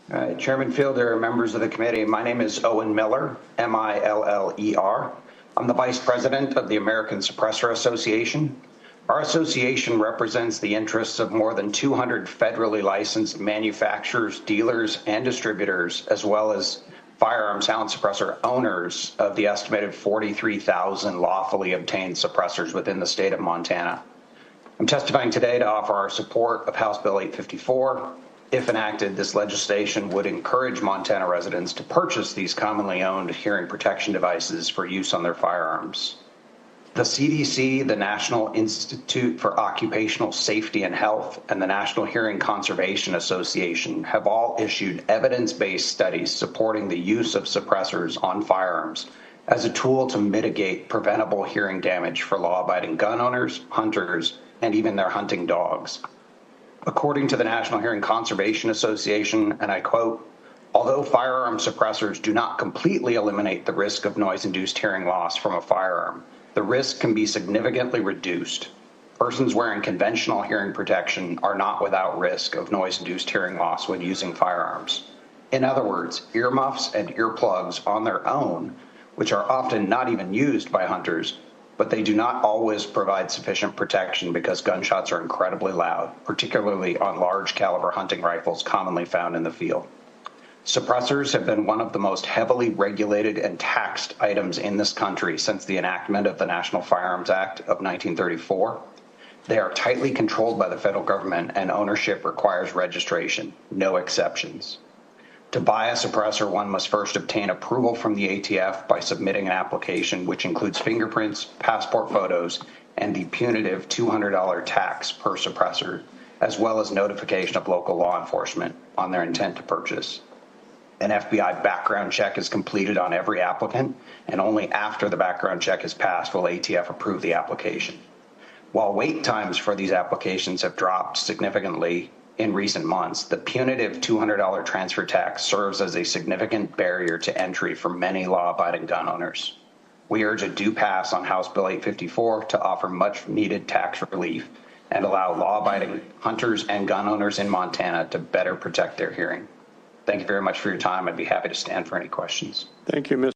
Chairman Fielder, members of the committee, my name is Owen Miller, M-I-L-L-E-R. I'm the Vice President of the American Suppressor Association. Our association represents the interests of more than 200 federally licensed manufacturers, dealers, and distributors, as well as firearm sound suppressor owners of the estimated 43,000 lawfully obtained suppressors within the state of Montana. I'm testifying today to offer our support of House Bill 854. If enacted, this legislation would encourage Montana residents to purchase these commonly owned hearing protection devices for use on their firearms. The CDC, the National Institute for Occupational Safety and Health, and the National Hearing Conservation Association have all issued evidence-based studies supporting the use of suppressors on firearms as a tool to mitigate preventable hearing damage for law-abiding gun owners, hunters, and even their hunting dogs. According to the National Hearing Conservation Association, and I quote, "Although firearm suppressors do not completely eliminate the risk of noise-induced hearing loss from a firearm, the risk can be significantly reduced. Persons wearing conventional hearing protection are not without risk of noise-induced hearing loss when using firearms." In other words, earmuffs and earplugs on their own, which are often not even used by hunters, but they do not always provide sufficient protection because gunshots are incredibly loud, particularly on large caliber hunting rifles commonly found in the field. Suppressors have been one of the most heavily regulated and taxed items in this country since the enactment of the National Firearms Act of 1934. They are tightly controlled by the federal government, and ownership requires registration, no exceptions. To buy a suppressor, one must first obtain approval from the ATF by submitting an application which includes fingerprints, passport photos, and the punitive $200 tax per suppressor, as well as notification of local law enforcement on their intent to purchase. An FBI background check is completed on every applicant, and only after the background check is passed will ATF approve the application. While wait times for these applications have dropped significantly in recent months, the punitive $200 transfer tax serves as a significant barrier to entry for many law-abiding gun owners. We urge a due pass on House Bill 854 to offer much-needed tax relief and allow law-abiding hunters and gun owners in Montana to better protect their hearing. Thank you very much for your time. I'd be happy to stand for any questions. Thank you, Mr.